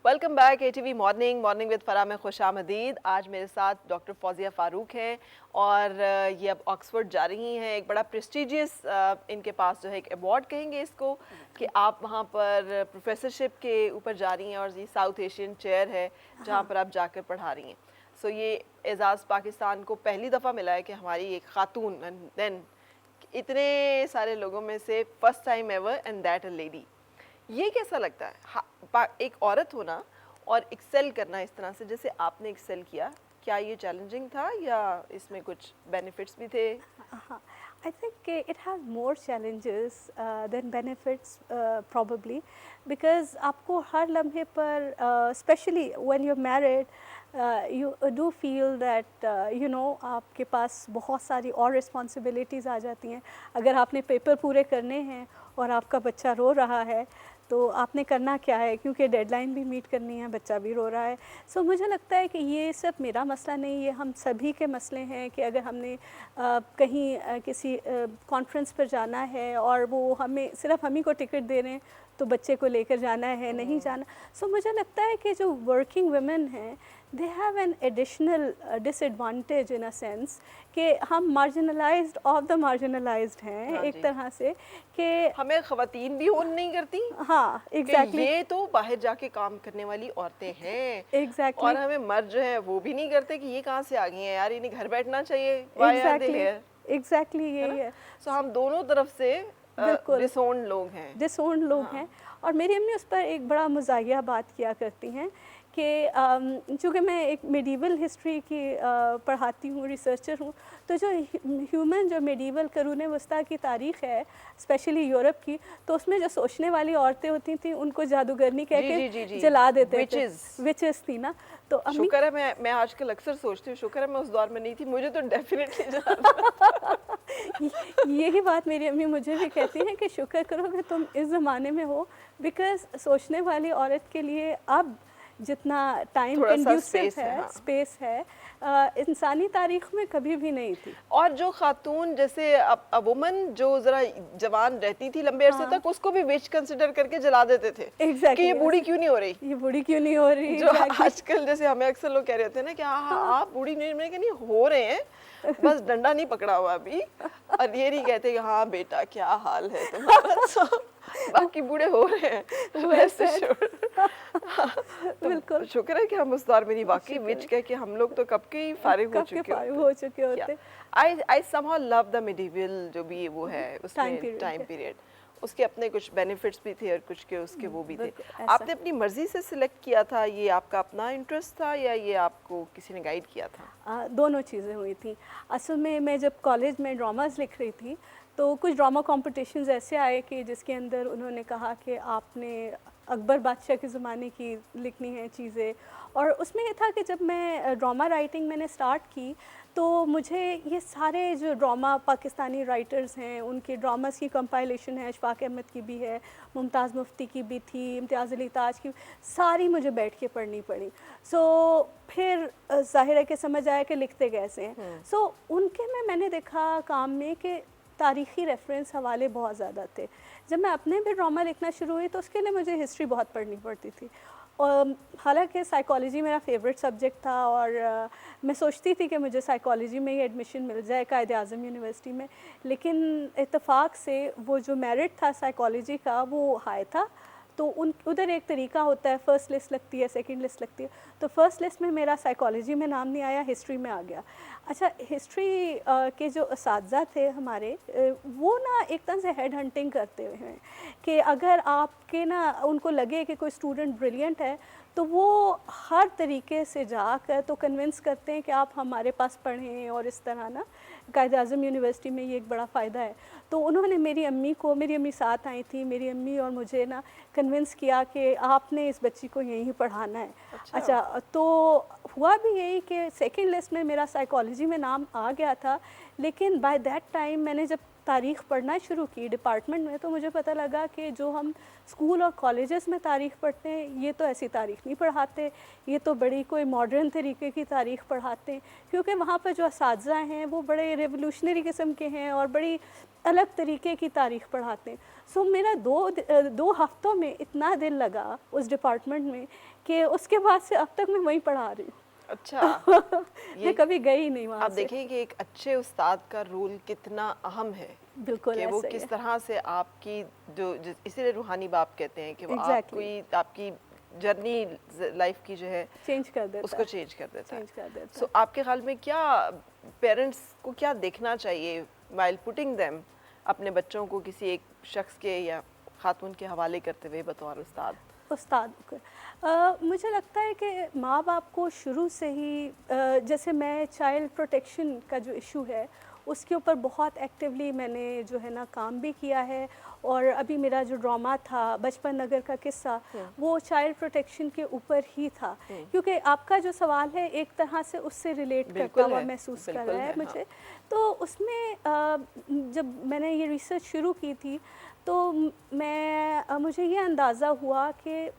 Welcome back ATV morning with Farah में खुशामदीद। आज मेरे साथ डॉक्टर फौजिया फ़ारूक हैं और ये अब ऑक्सफोर्ड जा रही हैं। एक बड़ा प्रेस्टिजियस इनके पास जो है एक अवार्ड कहेंगे इसको कि आप वहाँ पर प्रोफेसरशिप के ऊपर जा रही हैं और ये साउथ एशियन चेयर है जहाँ पर आप जाकर पढ़ा रही हैं। सो ये एजाज़ पाकिस्तान को पहली दफ़ा मिला है कि हमारी एक खातून देन इतने सारे लोगों में से first time ever and that a lady. ये कैसा लगता है एक औरत होना और एक्सेल करना इस तरह से जैसे आपने एक्सेल किया? क्या ये चैलेंजिंग था या इसमें कुछ बेनिफिट्स भी थे? I think it has more challenges than benefits probably because आपको हर लम्हे पर especially when you're married you do feel that you know आपके पास बहुत सारी और responsibilities आ जाती हैं। अगर आपने पेपर पूरे करने हैं और आपका बच्चा रो रहा है तो आपने करना क्या है, क्योंकि डेडलाइन भी मीट करनी है, बच्चा भी रो रहा है। सो मुझे लगता है कि ये सिर्फ मेरा मसला नहीं, ये हम सभी के मसले हैं कि अगर हमने कहीं किसी कॉन्फ्रेंस पर जाना है और वो हमें सिर्फ हम ही को टिकट दे रहे हैं तो बच्चे को लेकर जाना है नहीं जाना। सो मुझे लगता है कि जो वर्किंग वुमेन हैं they have an additional disadvantage in a sense कि हम मार्जिनलाइज्ड ऑफ द मार्जिनलाइज्ड हैं एक तरह से कि हमें ख़वातीन भी ओन नहीं करती। हाँ एग्जैक्टली ये तो बाहर जाके काम करने वाली औरतें हैं एग्जैक्टली और हमें मर्द जो है वो भी नहीं करते कि ये कहाँ से आ गई हैं यार, इन्हें घर बैठना चाहिए। एग्जैक्टली यही है। सो हम दोनों तरफ से डिसोन्ड लोग हैं, डिसोन्ड लोग हैं। और मेरी अम्मी उस पर एक बड़ा मज़ाहिया बात किया करती हैं कि चूँकि मैं एक मेडिवल हिस्ट्री की पढ़ाती हूँ, रिसर्चर हूँ, तो जो ह्यूमन जो मेडिवल करून वस्ता की तारीख़ है स्पेशली यूरोप की, तो उसमें जो सोचने वाली औरतें होती थी उनको जादूगरनी कह के जला देते थे, विचेस थी ना। तो शुक्र है मैं आजकल अक्सर सोचती हूँ शुक्र है मैं उस दौर में नहीं थी, मुझे तो डेफिनेटली जला यही बात मेरी अम्मी मुझे भी कहती हैं कि शुक्र करो कि तुम इस ज़माने में हो, बिकॉज़ सोचने वाली औरत के लिए अब जितना टाइम कंड्यूसिव है, स्पेस है, इंसानी तारीख में कभी भी नहीं थी। और जो खातून जैसे वुमन जो ज़रा जवान रहती थी लंबे अरसे तक, उसको भी विच कंसिडर करके जला देते थे कि ये बूढ़ी क्यों नहीं हो रही, ये बूढ़ी क्यों नहीं हो रही। जो आजकल जैसे हमें अक्सर लोग कह रहे थे ना कि आप बूढ़ी नहीं, मैं नहीं हो रहे हैं, बस डंडा नहीं पकड़ा हुआ अभी, और ये नहीं कहते कि हाँ बेटा क्या हाल है तुम्हारा, बाकी बूढ़े हो रहे हैं। वैसे बिल्कुल शुक्र है कि हम उस दौर में नहीं, बाकी विच कह के हम लोग तो कब के ही फारिग हो चुके होते। I somehow love the medieval जो भी वो है उसमें टाइम पीरियड, उसके अपने कुछ बेनिफिट्स भी थे और कुछ के उसके वो भी थे। आपने अपनी मर्जी से सिलेक्ट किया था, ये आपका अपना इंटरेस्ट था या ये आपको किसी ने गाइड किया था? दोनों चीज़ें हुई थी। असल में मैं जब कॉलेज में ड्रामास लिख रही थी तो कुछ ड्रामा कॉम्पिटिशन्स ऐसे आए कि जिसके अंदर उन्होंने कहा कि आपने अकबर बादशाह के ज़माने की लिखनी है चीज़ें, और उसमें ये था कि जब मैं ड्रामा राइटिंग मैंने स्टार्ट की तो मुझे ये सारे जो ड्रामा पाकिस्तानी राइटर्स हैं उनके ड्रामास की कंपाइलेशन है, अशफाक अहमद की भी है, मुमताज़ मुफ्ती की भी थी, इम्तियाज़ अली ताज की, सारी मुझे बैठ के पढ़नी पड़ी। सो फिर ज़ाहिर है कि समझ आया कि लिखते कैसे हैं। सो उनके में मैंने देखा काम में कि तारीख़ी रेफरेंस हवाले बहुत ज़्यादा थे। जब मैं अपने भी ड्रामा लिखना शुरू हुई तो उसके लिए मुझे हिस्ट्री बहुत पढ़नी पड़ती थी, और हालांकि साइकोलॉजी मेरा फेवरेट सब्जेक्ट था और मैं सोचती थी कि मुझे साइकोलॉजी में ही एडमिशन मिल जाए कायद आज़म यूनिवर्सिटी में, लेकिन इत्तेफाक से वो जो मेरिट था साइकोलॉजी का वो हाई था, तो उधर एक तरीका होता है, फ़र्स्ट लिस्ट लगती है, सेकंड लिस्ट लगती है, तो फ़र्स्ट लिस्ट में मेरा साइकोलॉजी में नाम नहीं आया, हिस्ट्री में आ गया। अच्छा, हिस्ट्री के जो असातिज़ा थे हमारे वो ना एक तरह से हेड हंटिंग करते हैं कि अगर आपके ना उनको लगे कि कोई स्टूडेंट ब्रिलियंट है तो वो हर तरीके से जाकर तो कन्विंस करते हैं कि आप हमारे पास पढ़ें, और इस तरह ना कायद आज़म यूनिवर्सिटी में ये एक बड़ा फ़ायदा है। तो उन्होंने मेरी अम्मी साथ आई थी, मेरी अम्मी और मुझे ना कन्विंस किया कि आपने इस बच्ची को यहीं पढ़ाना है। अच्छा, तो हुआ भी यही कि सेकंड लिस्ट में मेरा साइकोलॉजी में नाम आ गया था, लेकिन बाय दैट टाइम मैंने जब तारीख़ पढ़ना शुरू की डिपार्टमेंट में, तो मुझे पता लगा कि जो हम स्कूल और कॉलेजेस में तारीख़ पढ़ते हैं, ये तो ऐसी तारीख़ नहीं पढ़ाते, ये तो बड़ी कोई मॉडर्न तरीके की तारीख़ पढ़ाते हैं, क्योंकि वहाँ पर जो असातिज़ा हैं वो बड़े रेवोल्यूशनरी किस्म के हैं और बड़ी अलग तरीके की तारीख़ पढ़ाते हैं। सो मेरा 2 हफ्तों में इतना दिल लगा उस डिपार्टमेंट में कि उसके बाद से अब तक मैं वहीं पढ़ा रही हूँ। अच्छा। मैं कभी गई ही नहीं वहाँ आप से। देखें कि एक अच्छे उस्ताद का रोल कितना अहम है, बिल्कुल कि वो ऐसा ही किस है। तरह से आपकी इसीलिए रूहानी बाप कहते हैं कि वो Exactly. आपकी जर्नी लाइफ की जो है चेंज कर देता उसको है। चेंज कर देता चेंज कर देता सो आपके ख्याल में क्या पेरेंट्स को क्या देखना चाहिए व्हाइल पुटिंग देम, अपने बच्चों को किसी एक शख्स के या खातून के हवाले करते हुए बतौर उस्ताद? उस्ताद को मुझे लगता है कि माँ बाप को शुरू से ही जैसे मैं चाइल्ड प्रोटेक्शन का जो इशू है उसके ऊपर बहुत एक्टिवली मैंने जो है ना काम भी किया है, और अभी मेरा जो ड्रामा था बचपन नगर का किस्सा वो चाइल्ड प्रोटेक्शन के ऊपर ही था, क्योंकि आपका जो सवाल है एक तरह से उससे रिलेट करता हुआ महसूस कर रहा है मुझे। तो उसमें जब मैंने ये रिसर्च शुरू की थी तो मुझे ये अंदाज़ा हुआ कि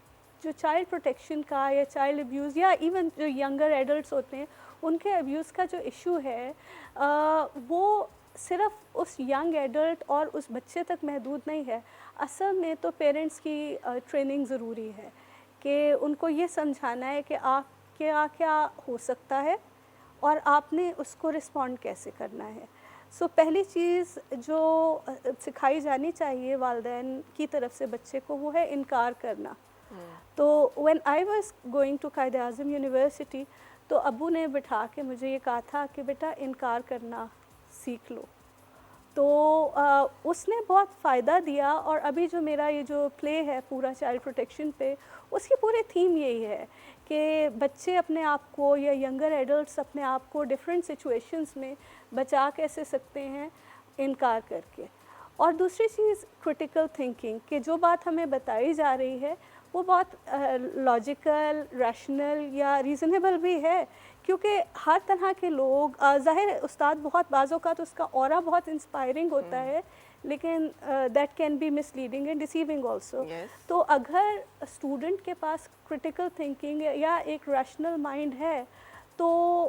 जो चाइल्ड प्रोटेक्शन का या चाइल्ड अब्यूज़ या इवन जो यंगर एडल्ट्स होते हैं उनके अब्यूज़ का जो इशू है वो सिर्फ उस यंग एडल्ट और उस बच्चे तक महदूद नहीं है। असल में तो पेरेंट्स की ट्रेनिंग ज़रूरी है कि उनको ये समझाना है कि आप क्या क्या हो सकता है और आपने उसको रिस्पॉन्ड कैसे करना है। सो पहली चीज़ जो सिखाई जानी चाहिए वालिदैन की तरफ से बच्चे को वो है इनकार करना। तो when I was going to Quaid Azam university तो अब्बू ने बिठा के मुझे ये कहा था कि बेटा इनकार करना सीख लो। तो उसने बहुत फ़ायदा दिया, और अभी जो मेरा ये जो प्ले है पूरा चाइल्ड प्रोटेक्शन पे, उसकी पूरी थीम यही है कि बच्चे अपने आप को या यंगर एडल्ट्स अपने आप को डिफरेंट सिचुएशंस में बचा कैसे सकते हैं, इनकार करके। और दूसरी चीज़ क्रिटिकल थिंकिंग, कि जो बात हमें बताई जा रही है वो बहुत लॉजिकल, रैशनल या रीज़नेबल भी है, क्योंकि हर तरह के लोग ज़ाहिर है उस्ताद बहुत बाज़ों का तो उसका ऑरा बहुत इंस्पायरिंग होता है, लेकिन that can be misleading and deceiving also. तो अगर स्टूडेंट के पास क्रिटिकल थिंकिंग या एक रैशनल माइंड है तो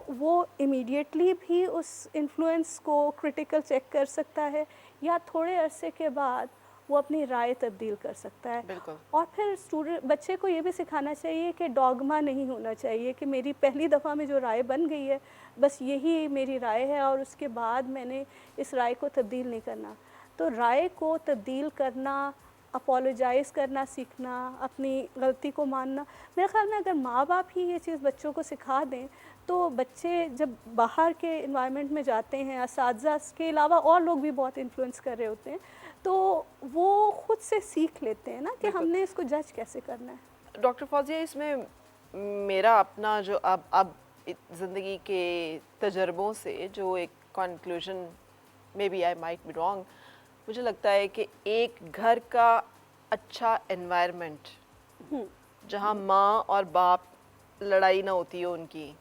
वो इमीडिएटली भी उस इन्फ्लुएंस को क्रिटिकल चेक कर सकता है, या थोड़े अरसे के बाद वो अपनी राय तब्दील कर सकता है। और फिर बच्चे को ये भी सिखाना चाहिए कि डॉगमा नहीं होना चाहिए कि मेरी पहली दफ़ा में जो राय बन गई है बस यही मेरी राय है और उसके बाद मैंने इस राय को तब्दील नहीं करना। तो राय को तब्दील करना, अपोलोजाइज़ करना सीखना, अपनी गलती को मानना, मेरे ख़्याल में अगर माँ बाप ही ये चीज़ बच्चों को सिखा दें तो बच्चे जब बाहर के इन्वायरमेंट में जाते हैं, असातिज़ा के अलावा और लोग भी बहुत इन्फ्लुएंस कर रहे होते हैं, तो वो खुद से सीख लेते हैं ना कि हमने इसको जज कैसे करना है। डॉक्टर फौजिया, इसमें मेरा अपना जो अब ज़िंदगी के तजर्बों से जो एक conclusion, may be I might be wrong, मुझे लगता है कि एक घर का अच्छा एनवायरनमेंट जहाँ माँ और बाप लड़ाई ना होती हो उनकी,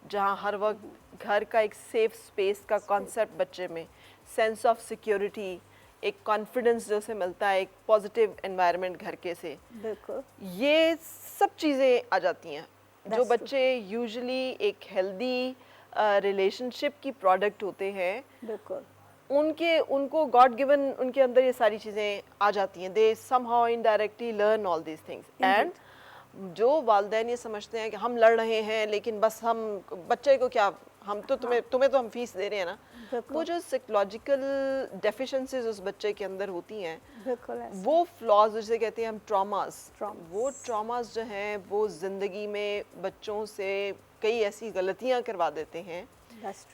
जहाँ हर वक्त घर का एक सेफ स्पेस का कॉन्सेप्ट बच्चे में, सेंस ऑफ सिक्योरिटी, एक कॉन्फिडेंस जो से मिलता है, एक पॉजिटिव एनवायरनमेंट घर के से, बिल्कुल ये सब चीज़ें आ जाती हैं जो बच्चे यूजुअली एक हेल्दी रिलेशनशिप की प्रोडक्ट होते हैं। बिल्कुल उनको गॉड गिवन उनके अंदर ये सारी चीज़ें आ जाती हैं। दे somehow indirectly learn all these things. And जो वालिदैन ये समझते हैं कि हम लड़ रहे हैं लेकिन बस हम बच्चे को क्या, हम तो तुम्हें तो हम फीस दे रहे हैं ना, वो जो साइकोलॉजिकल डेफिशिएंसीज उस बच्चे के अंदर होती हैं, वो फ्लॉज जिसे कहते हैं हम ट्रॉमास, वो ट्रॉमास जो हैं वो ज़िंदगी में बच्चों से कई ऐसी गलतियां करवा देते हैं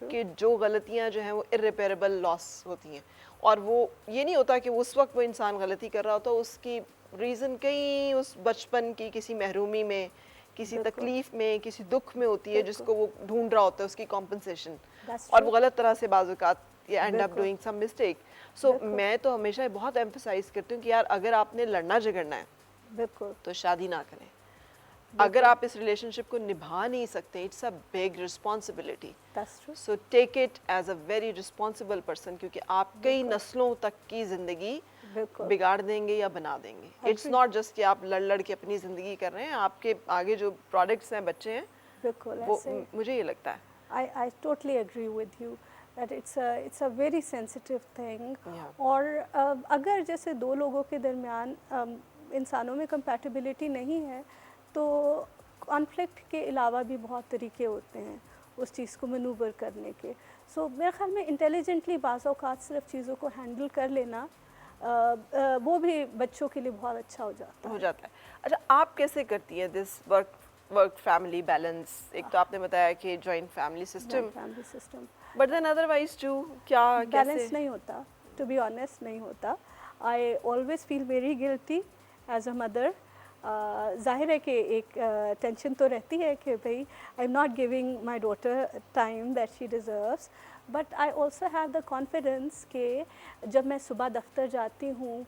कि जो गलतियां जो हैं वो इर्रिपेरेबल लॉस होती हैं। और वो ये नहीं होता कि उस वक्त वो इंसान गलती कर रहा होता, उसकी रीज़न कहीं उस बचपन की किसी महरूमी में, किसी तकलीफ़ में, किसी दुख में होती है जिसको वो ढूंढ रहा होता है उसकी कॉम्पनसेशन, और वो गलत तरह से बाज़-औक़ात end up doing some mistake. So मैं तो हमेशा बहुत एम्फसाइज़ करती हूँ कि यार अगर आपने लड़ना झगड़ना है तो शादी ना करें। अगर आप इस रिलेशनशिप को निभा नहीं सकते, it's a big responsibility, that's true. So take it as a very responsible person, क्योंकि आप कई नस्लों तक की ज़िंदगी बिल्कुल बिगाड़ देंगे या बना देंगे। इट्स नॉट जस्ट कि आप लड़ लड़ के अपनी ज़िंदगी कर रहे हैं, आपके आगे जो प्रोडक्ट्स हैं, बच्चे हैं, बिल्कुल वो ऐसे मुझे ये लगता है। I totally agree with you that it's a very sensitive thing। Yeah. और अगर जैसे दो लोगों के दरमियान इंसानों में compatibility नहीं है तो कॉन्फ्लिक्ट के अलावा भी बहुत तरीके होते हैं उस चीज़ को मनूवर करने के। सो मेरे ख्याल में इंटेलिजेंटली बाज़ औक़ात सिर्फ चीज़ों को हैंडल कर लेना वो भी बच्चों के लिए बहुत अच्छा हो जाता है। अच्छा, आप कैसे करती हैं दिस वर्क फैमिली बैलेंस? एक तो आपने बताया कि joint family system, but then otherwise to क्या बैलेंस नहीं होता, टू बी ऑनेस्ट नहीं होता। I always feel very guilty as a mother. ज़ाहिर है कि एक टेंशन तो रहती है कि भाई I am not giving my daughter time that she deserves, but I also have the confidence कि जब मैं सुबह दफ्तर जाती हूँ,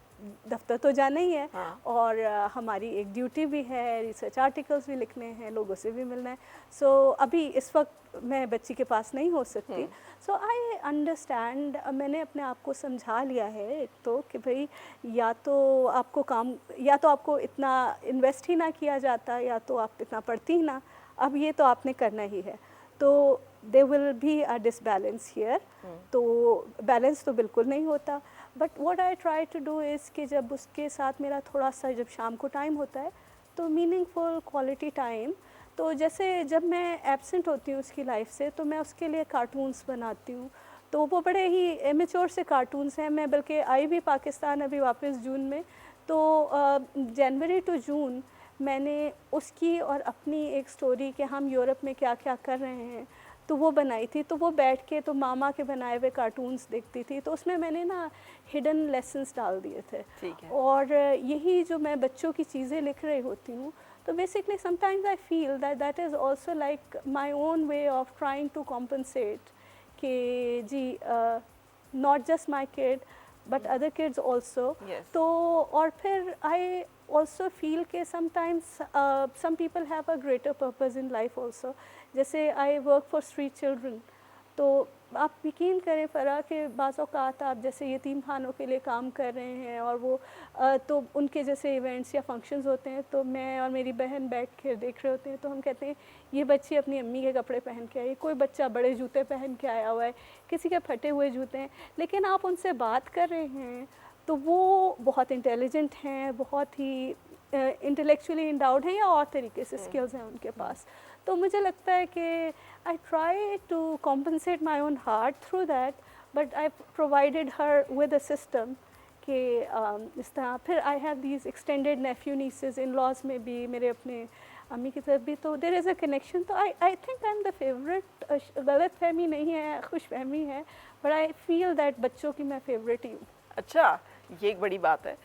दफ्तर तो जाना ही है, हाँ। और हमारी एक ड्यूटी भी है, रिसर्च आर्टिकल्स भी लिखने हैं, लोगों से भी मिलना है। सो अभी इस वक्त मैं बच्ची के पास नहीं हो सकती। सो आई अंडरस्टैंड, मैंने अपने आप को समझा लिया है एक तो कि भाई या तो आपको इतना इन्वेस्ट ही ना किया जाता, या तो आप इतना पढ़ती ही ना, अब ये तो आपने करना ही है। तो there will be a disbalance here। तो बैलेंस तो बिल्कुल नहीं होता, but what I try to do is कि जब उसके साथ मेरा थोड़ा सा जब शाम को टाइम होता है तो मीनिंगफुल क्वालिटी टाइम, तो जैसे जब मैं एब्सेंट होती हूँ उसकी लाइफ से तो मैं उसके लिए कार्टून्स बनाती हूँ। तो वो बड़े ही इमेच्योर से कार्टून्स हैं। मैं बल्कि आई भी पाकिस्तान अभी वापस जून में, तो जनवरी टू जून मैंने उसकी और अपनी एक स्टोरी कि हम यूरोप में क्या क्या कर रहे हैं तो वो बनाई थी। तो वो बैठ के तो मामा के बनाए हुए कार्टून्स देखती थी, तो उसमें मैंने ना हिडन लेसन्स डाल दिए थे। ठीक है। और यही जो मैं बच्चों की चीज़ें लिख रही होती हूँ, तो basically sometimes I feel that is also like my own way of trying to compensate कि जी not just my kid but other kids also. तो और फिर आई also feel कि sometimes some people have a greater purpose in life also। जैसे I work for street children, तो आप यकीन करें फ़रा कि बाज़ औक़ात आप जैसे यतीम खानों के लिए काम कर रहे हैं और वो तो उनके जैसे इवेंट्स या फंक्शंस होते हैं, तो मैं और मेरी बहन बैठ कर देख रहे होते हैं, तो हम कहते हैं ये बच्ची अपनी अम्मी के कपड़े पहन के आई, कोई बच्चा बड़े जूते पहन के आया हुआ है, किसी के फटे हुए जूते हैं, लेकिन आप उनसे बात कर रहे हैं तो वो बहुत इंटेलिजेंट हैं, बहुत ही इंटेलेक्चुअली इंडाउड हैं या और तरीके से स्किल्स हैं उनके पास। तो मुझे लगता है कि I try to compensate my own heart through that, but I provided her with a system कि इस तरह। फिर I have these extended nephew nieces, in laws में भी, मेरे अपने अम्मी की तरफ भी, तो देयर इज़ अ कनेक्शन। तो I think I am the favourite. गलत फहमी नहीं है, खुश फहमी है, बट आई फील दैट बच्चों की मैं फेवरेट ही हूँ। अच्छा, ये एक बड़ी बात है।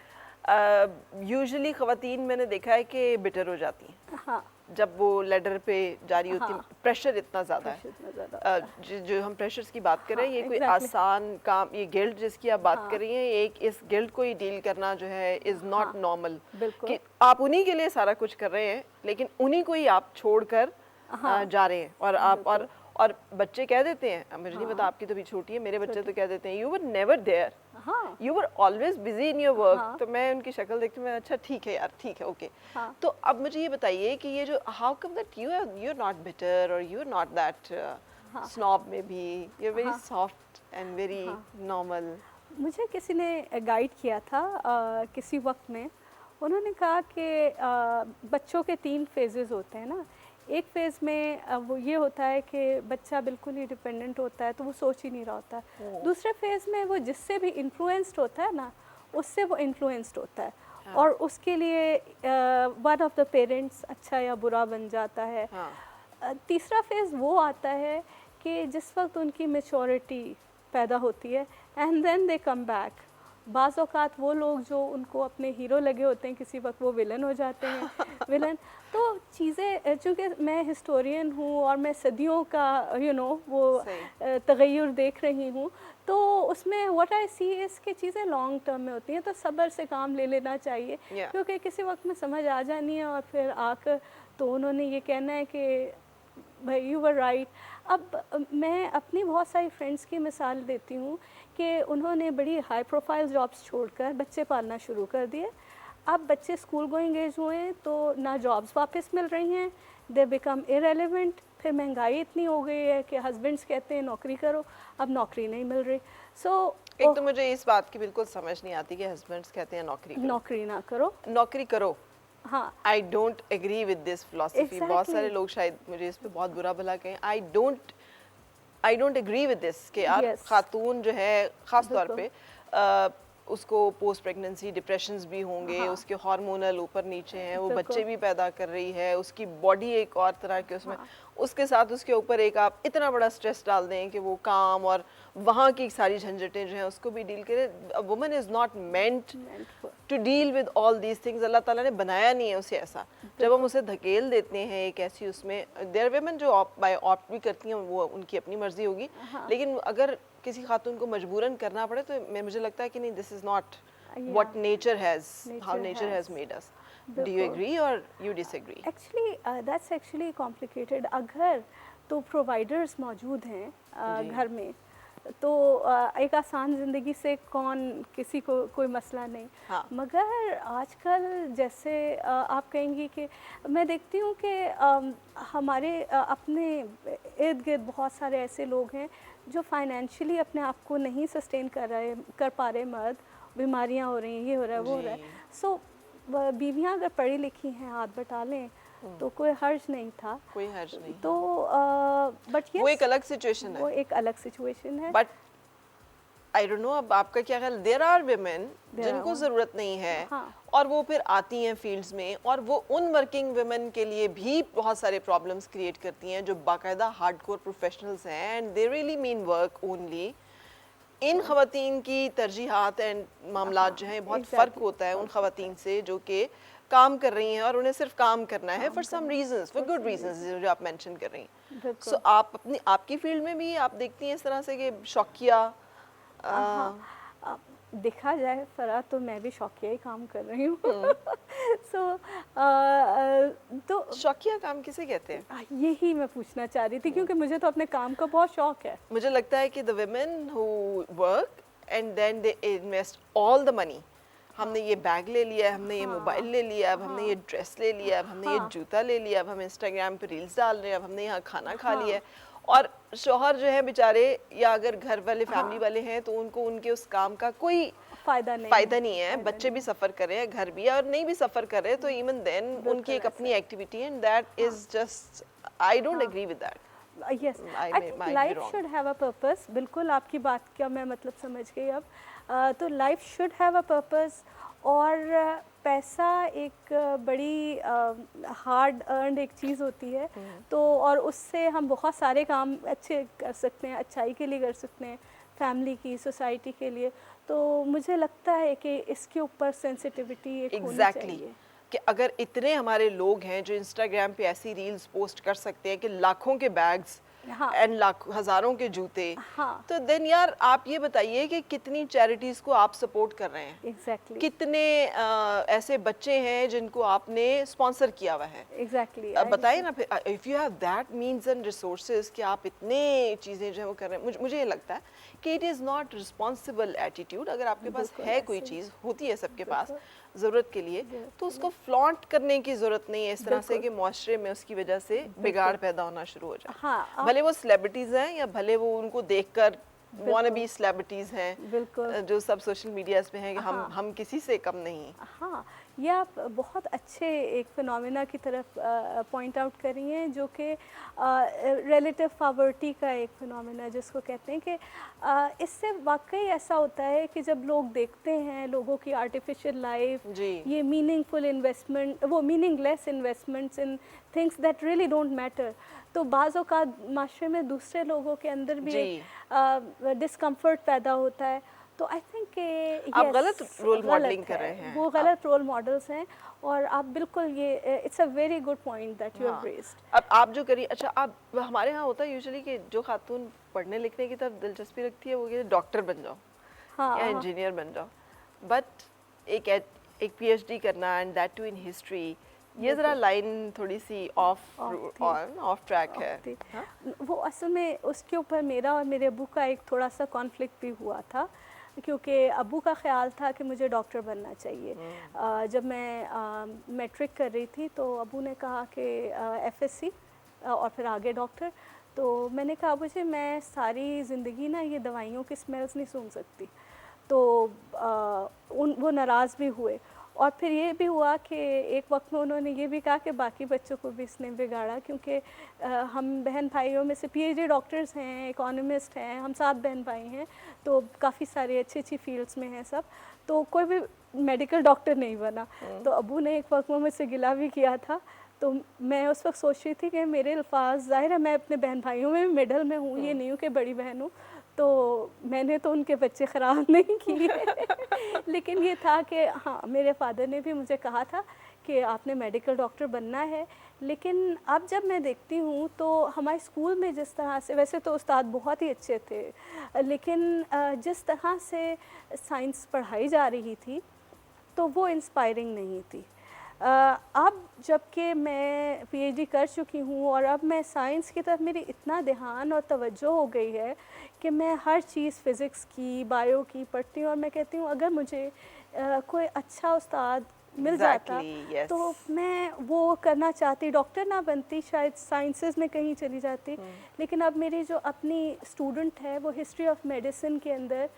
यूजुअली ख़वातीन मैंने देखा है कि बिटर हो जाती हैं। हाँ, जब वो लेडर पे जारी होती है। प्रेशर इतना ज़्यादा है। जो हम प्रेशर्स की बात कर रहे हैं, ये कोई आसान काम, ये गिल्ट जिसकी आप बात कर रही हैं, एक इस गिल्ट को ही डील करना जो है इज़ नॉट नॉर्मल। कि आप उन्हीं के लिए सारा कुछ कर रहे हैं, लेकिन उन्हीं को ही आप छोड़कर जा रहे हैं, और आप और बच्चे कह देते हैं, मुझे नहीं पता आपकी तो भी छोटी है, मेरे बच्चे तो कह देते हैं you were never there, you were always busy in your work. तो मैं उनकी शक्ल देखती हूँ, अच्छा ठीक है यार, ठीक है, ओके। तो अब मुझे ये बताइए कि ये जो how come that you are not bitter और you are not that snob, में भी you are very soft and very normal. मुझे किसी ने गाइड किया था किसी वक्त में, उन्होंने कहा कि बच्चों के 3 फेजेस होते हैं ना। एक फ़ेज़ में वो ये होता है कि बच्चा बिल्कुल ही डिपेंडेंट होता है, तो वो सोच ही नहीं रहा होता। दूसरे फ़ेज़ में वो जिससे भी इन्फ्लुएंस्ड होता है ना, उससे वो इन्फ्लुएंस्ड होता है, और उसके लिए वन ऑफ द पेरेंट्स अच्छा या बुरा बन जाता है। तीसरा फ़ेज़ वो आता है कि जिस वक्त उनकी मैच्योरिटी पैदा होती है, and then they come back. बाज़ औक़ात वो लोग जो उनको अपने हीरो लगे होते हैं किसी वक्त वो विलन हो जाते हैं विलन। तो चीज़ें, चूँकि मैं हिस्टोरियन हूँ और मैं सदियों का वो सही। तग़य्युर देख रही हूँ, तो उसमें व्हाट आई सी इज़ कि चीज़ें लॉन्ग टर्म में होती हैं, तो सब्र से काम ले लेना चाहिए, Yeah. क्योंकि किसी वक्त में समझ आ जानी है और फिर आकर तो उन्होंने ये कहना है कि भाई यू वर राइट। अब मैं अपनी बहुत सारी फ्रेंड्स की मिसाल देती हूँ कि उन्होंने बड़ी हाई प्रोफाइल जॉब्स छोड़कर बच्चे पालना शुरू कर दिए। अब बच्चे स्कूल गोइंग एज हुए हैं तो ना जॉब्स वापस मिल रही हैं, दे बिकम इरेलीवेंट। फिर महंगाई इतनी हो गई है कि हस्बैंड्स कहते हैं नौकरी करो, अब नौकरी नहीं मिल रही। एक तो मुझे इस बात की बिल्कुल समझ नहीं आती कि हस्बैंड्स कहते हैं नौकरी ना करो, नौकरी करो। हाँ, I don't agree with this philosophy. बहुत सारे Exactly. लोग शायद मुझे इस पे बहुत बुरा भला कहें। I don't agree with this कि यार Yes. खातून जो है ख़ास तौर बिल्कुल। पे उसको पोस्ट प्रेगनेंसी डिप्रेशंस भी होंगे, हाँ। उसके हार्मोनल ऊपर नीचे हैं, वो बिल्कुल। बच्चे भी पैदा कर रही है, उसकी बॉडी एक और तरह के उसमें, हाँ। उसके साथ उसके ऊपर एक आप इतना बड़ा स्ट्रेस डाल दें कि वो काम और वहाँ की सारी झंझटें जो हैं उसको भी डील करे। A woman is not meant Meant for- to deal with all these things. Allah Taala ने बनाया नहीं है उसे ऐसा। जब हम उसे धकेल देते हैं एक ऐसी उसमें, देयर वेमेन जो बाय ऑप्ट भी करती हैं, वो उनकी अपनी मर्जी होगी, हाँ। लेकिन अगर किसी खातून को मजबूरन करना पड़े तो मुझे लगता है कि नहीं, this is not what nature has, how nature has made us. Do you बिल्कुल। agree or you disagree? Actually that's actually complicated. अगर तो प्रोवाइडर्स मौजूद हैं जी। घर में, तो एक आसान ज़िंदगी से कौन किसी को कोई मसला नहीं। हाँ। मगर आजकल जैसे आप कहेंगी कि मैं देखती हूँ कि हमारे अपने इर्द गिर्द बहुत सारे ऐसे लोग हैं जो फाइनेंशियली अपने आप को नहीं सस्टेन कर पा रहे, मर्द, बीमारियां हो रही हैं, ये हो रहा है, वो हो रहा है। जी। सो बीवियां अगर पढ़ी लिखी हैं, हाथ बटा लें तो कोई हर्ज नहीं था। कोई हर्ज नहीं। तो बट वो एक यस, अलग सिचुएशन वो है। एक अलग सिचुएशन है। बट आई डोंट नो, अब आपका क्या ख्याल? देयर आर women There जिनको are. ज़रूरत नहीं है, हाँ। और वो फिर आती हैं फील्ड्स में, और वो उन वर्किंग women के लिए भी बहुत सारे प्रॉब्लम्स क्रिएट करती हैं जो बाकायदा हार्डकोर प्रोफेशनल्स हैं, and they really mean work only. इन खवातीन की तरजीहात एंड मामलात जो हैं, बहुत फ़र्क exactly. होता है उन खवातीन से जो कि काम कर रही हैं और उन्हें सिर्फ काम करना है for some reasons, for good reasons जो आप मेंशन कर रही हैं। बिल्कुल। सो आप आपकी फील्ड में भी आप देखती हैं इस तरह से कि शौकिया हाँ, देखा जाए फरा, तो मैं भी शौकिया ही काम कर रही हूँ। सो तो शौकिया काम किसे कहते हैं? यही मैं पूछना चाह रही थी, क्योंकि मुझे तो अपने काम का बहुत शौक है। मुझे लगता है कि the women who work and then they invest all the money, हमने ये बैग ले लिया, हमने ये हाँ, मोबाइल ले लिया, अब हमने ये ड्रेस ले लिया, अब हमने ये हाँ। जूता ले लिया, अब हम इंस्टाग्राम पे रील्स डाल रहे हैं, अब हमने यहाँ खाना खा हाँ। लिया है। और शौहर जो है बेचारे, या अगर घर वाले हाँ। फैमिली वाले हैं, तो उनको उनके उस काम का कोई फ़ायदा नहीं फायदा नहीं है। बच्चे भी सफ़र कर रहे हैं, घर भी है, और नहीं भी सफ़र कर रहे हैं तो इवन देन उनकी एक ऐसा अपनी एक्टिविटी है, and that is just, I don't agree with that. Yes, I I may- think might be life wrong. Should have a purpose. बिल्कुल आपकी बात का मैं मतलब समझ गई अब। तो life should have a purpose, और पैसा एक बड़ी हार्ड अर्नड एक चीज़ होती है। तो और उससे हम बहुत सारे काम अच्छे कर सकते हैं, अच्छाई के लिए कर सकते हैं, फैमिली की, सोसाइटी के लिए। तो मुझे लगता है कि इसके ऊपर सेंसिटिविटी एक होनी एग्जैक्टली चाहिए। कि अगर इतने हमारे लोग हैं जो इंस्टाग्राम पे ऐसी रील्स पोस्ट कर सकते हैं कि लाखों के बैग्स हाँ। एंड हजारों के जूते, हाँ। तो देन यार आप ये बताइए कि कितनी चैरिटीज को आप सपोर्ट कर रहे हैं, एग्जैक्टली, कितने ऐसे बच्चे हैं जिनको आपने स्पॉन्सर किया हुआ है। एग्जैक्टली। अब बताइए ना, फिर if you have that means and resources कि आप इतने चीज़ें जो है वो कर रहे हैं, मुझे ये लगता है कि it is not responsible attitude. अगर आपके पास बिल्कुल है कोई ऐसे ही। चीज़, होती है सबके पास बिल्कुल। ज़रूरत के लिए, तो उसको फ्लॉन्ट करने की ज़रूरत नहीं है इस तरह से कि बिल्कुल। माशरे में उसकी वजह से बिगाड़ पैदा होना शुरू हो जाए। हाँ, भले वो सेलिब्रिटीज़ हैं या भले वो उनको देखकर वाना बी बिल्कुल। सेलिब्रिटीज़ हैं, बिल्कुल। जो सब सोशल मीडियाज़ पे हैं कि हाँ। हम किसी से कम नहीं। हाँ, ये आप बहुत अच्छे एक फिनोमेना की तरफ पॉइंट आउट कर रही हैं, जो कि रिलेटिव पॉवर्टी का एक फिनोमेना जिसको कहते हैं कि इससे वाकई ऐसा होता है कि जब लोग देखते हैं लोगों की आर्टिफिशियल लाइफ, जी। ये मीनिंगफुल इन्वेस्टमेंट, वो meaningless investments in things that really don't matter, तो बाज़ औक़ात माशरे में दूसरे लोगों के अंदर भी जी। एक डिस्कम्फर्ट पैदा होता है। तो आई थिंक कि आप yes, गलत रोल गलत मॉडलिंग कर है। रहे हैं। वो गलत रोल मॉडल्स हैं और आप बिल्कुल ये it's a very good point that you have हाँ, रेज्ड। अब आप जो करिए, अच्छा आप, हमारे यहाँ होता है यूजुअली कि जो खातून पढ़ने लिखने की तरफ दिलचस्पी रखती है वो कहती है डॉक्टर बन जाओ या हाँ इंजीनियर बन जाओ, बट एक पीएचडी करना and that too in history, ये ज़रा लाइन थोड़ी सी ऑफ ऑफ ट्रैक है। थी। हाँ? वो असल में उसके ऊपर मेरा और मेरे अबू का एक थोड़ा सा कॉन्फ्लिक्ट भी हुआ था, क्योंकि अबू का ख्याल था कि मुझे डॉक्टर बनना चाहिए। जब मैं मैट्रिक कर रही थी तो अबू ने कहा कि एफएससी और फिर आगे डॉक्टर। तो मैंने कहा मुझे, मैं सारी ज़िंदगी ना ये दवाइयों की स्मेल्स नहीं सूंघ सकती। तो वो नाराज़ भी हुए और फिर ये भी हुआ कि एक वक्त में उन्होंने ये भी कहा कि बाकी बच्चों को भी इसने बिगाड़ा, क्योंकि हम बहन भाइयों में से पीएचडी डॉक्टर्स हैं, इकोनॉमिस्ट हैं, हम 7 बहन भाई हैं, तो काफ़ी सारे अच्छी अच्छी फील्ड्स में हैं सब, तो कोई भी मेडिकल डॉक्टर नहीं बना। तो अबू ने एक वक्त में मुझसे गिला भी किया था। तो मैं उस वक्त सोच रही थी कि मेरे अल्फाज, ज़ाहिर है मैं अपने बहन भाइयों में भी मिडल में हूँ, ये नहीं हूँ कि बड़ी बहन हूँ, तो मैंने तो उनके बच्चे ख़राब नहीं किए लेकिन ये था कि हाँ, मेरे फादर ने भी मुझे कहा था कि आपने मेडिकल डॉक्टर बनना है। लेकिन अब जब मैं देखती हूँ तो हमारे स्कूल में जिस तरह से, वैसे तो उस्ताद बहुत ही अच्छे थे, लेकिन जिस तरह से साइंस पढ़ाई जा रही थी तो वो इंस्पायरिंग नहीं थी। अब जबकि मैं पीएचडी कर चुकी हूँ और अब मैं साइंस की तरफ मेरी इतना ध्यान और तवज्जो हो गई है कि मैं हर चीज़ फ़िज़िक्स की, बायो की पढ़ती हूँ और मैं कहती हूँ अगर मुझे कोई अच्छा उस्ताद मिल जाता yes. तो मैं वो करना चाहती, डॉक्टर ना बनती, शायद साइंसेस में कहीं चली जाती। लेकिन अब मेरी जो अपनी स्टूडेंट है वो हिस्ट्री ऑफ मेडिसिन के अंदर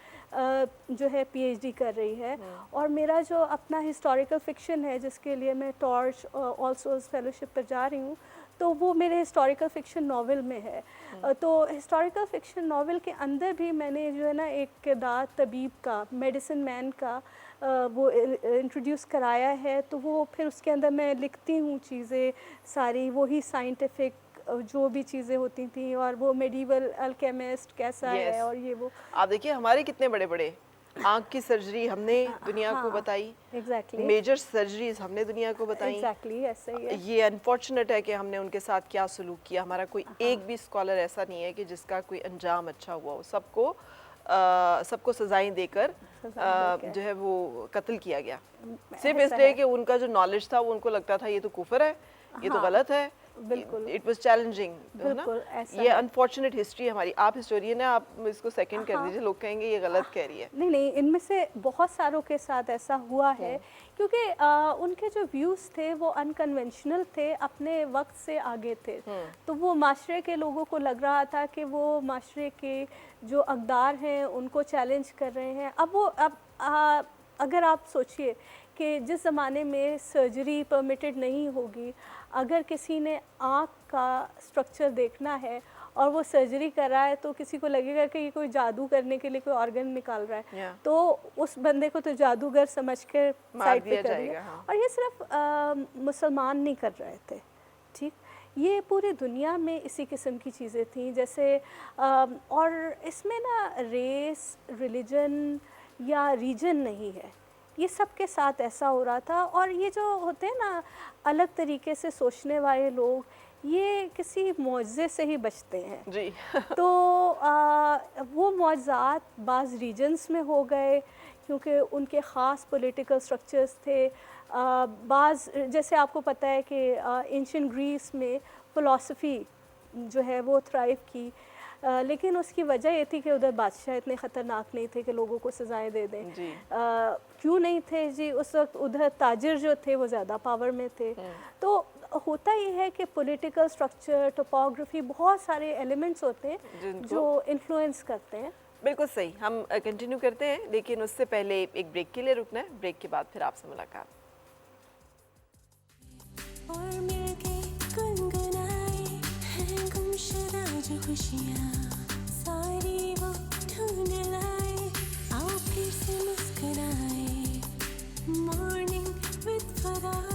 जो है पीएचडी कर रही है, और मेरा जो अपना हिस्टोरिकल फिक्शन है जिसके लिए मैं टॉर्च ऑल सोल्स फेलोशिप पर जा रही हूँ, तो वो मेरे हिस्टोरिकल फिक्शन नावल में है। तो हिस्टोरिकल फिक्शन नावल के अंदर भी मैंने जो है ना एक किरदार तबीब का, मेडिसिन मैन का वो इंट्रोड्यूस कराया है। तो वो फिर उसके अंदर मैं लिखती हूँ चीज़ें सारी, वही साइंटिफिक जो भी चीज़ें होती थी, और वो मेडिवल अल्केमिस्ट कैसा है, और ये वो आप देखिए हमारे कितने बड़े बड़े आँख की सर्जरी हमने दुनिया को बताई, एग्जैक्टली मेजर सर्जरीज हमने दुनिया को बताई। एग्जैक्टली ऐसा ही है। ये अनफॉर्चुनेट है कि हमने उनके साथ क्या सलूक किया। हमारा कोई एक भी स्कॉलर ऐसा नहीं है कि जिसका कोई अंजाम अच्छा हुआ हो। सबको सजाएं देकर जो है वो कत्ल किया गया, सिर्फ इसलिए कि उनका जो नॉलेज था वो उनको लगता था ये तो कुफर है, ये तो गलत है। बिल्कुल, इट वाज चैलेंजिंग, है ना? ये अनफॉर्चुनेट हिस्ट्री हमारी। आप हिस्टोरियन हैं, आप इसको सेकंड कर दीजिए। लोग कहेंगे ये गलत कह रही है। नहीं, इनमें से बहुत सारों के साथ ऐसा हुआ है, क्योंकि उनके जो व्यूज़ थे वो अनकन्वेंशनल थे, अपने वक्त से आगे थे। तो वो माशरे के लोगों को लग रहा था कि वो माशरे के जो अक़दार हैं उनको चैलेंज कर रहे हैं। अगर आप सोचिए कि जिस ज़माने में सर्जरी परमिटेड नहीं होगी, अगर किसी ने आँख का स्ट्रक्चर देखना है और वो सर्जरी कर रहा है, तो किसी को लगेगा कि ये कोई जादू करने के लिए कोई ऑर्गन निकाल रहा है, तो उस बंदे को तो जादूगर समझकर साइड पे कर दिया। और ये सिर्फ मुसलमान नहीं कर रहे थे, ठीक, ये पूरी दुनिया में इसी किस्म की चीज़ें थी। जैसे और इसमें ना रेस, रिलीजन या रीजन नहीं है, ये सब के साथ ऐसा हो रहा था। और ये जो होते हैं ना अलग तरीके से सोचने वाले लोग, ये किसी मुआज़े से ही बचते हैं जी तो वो मुआज़ात बाज़ रीजन्स में हो गए क्योंकि उनके ख़ास पॉलिटिकल स्ट्रक्चर्स थे। बाज़, जैसे आपको पता है कि एंशिएंट ग्रीस में फ़िलासफ़ी जो है वो थ्राइव की, लेकिन उसकी वजह ये थी कि उधर बादशाह इतने ख़तरनाक नहीं थे कि लोगों को सज़ाएं दे दें। क्यों नहीं थे जी? उस वक्त उधर ताजिर जो थे वो ज़्यादा पावर में थे। तो होता ये है कि पॉलिटिकल स्ट्रक्चर, टोपोग्राफी, बहुत सारे एलिमेंट्स होते हैं जो इन्फ्लुएंस करते हैं। बिल्कुल सही। हम कंटिन्यू करते हैं, लेकिन उससे पहले एक ब्रेक के लिए रुकना है। ब्रेक के बाद फिर आपसे मुलाकात। और मिलके गुनगुनाए हैं गुमशुदा जो खुशियाँ, सारी वो ढूंढ लाए, आओ फिर से मुस्कुराए। Morning with Farah.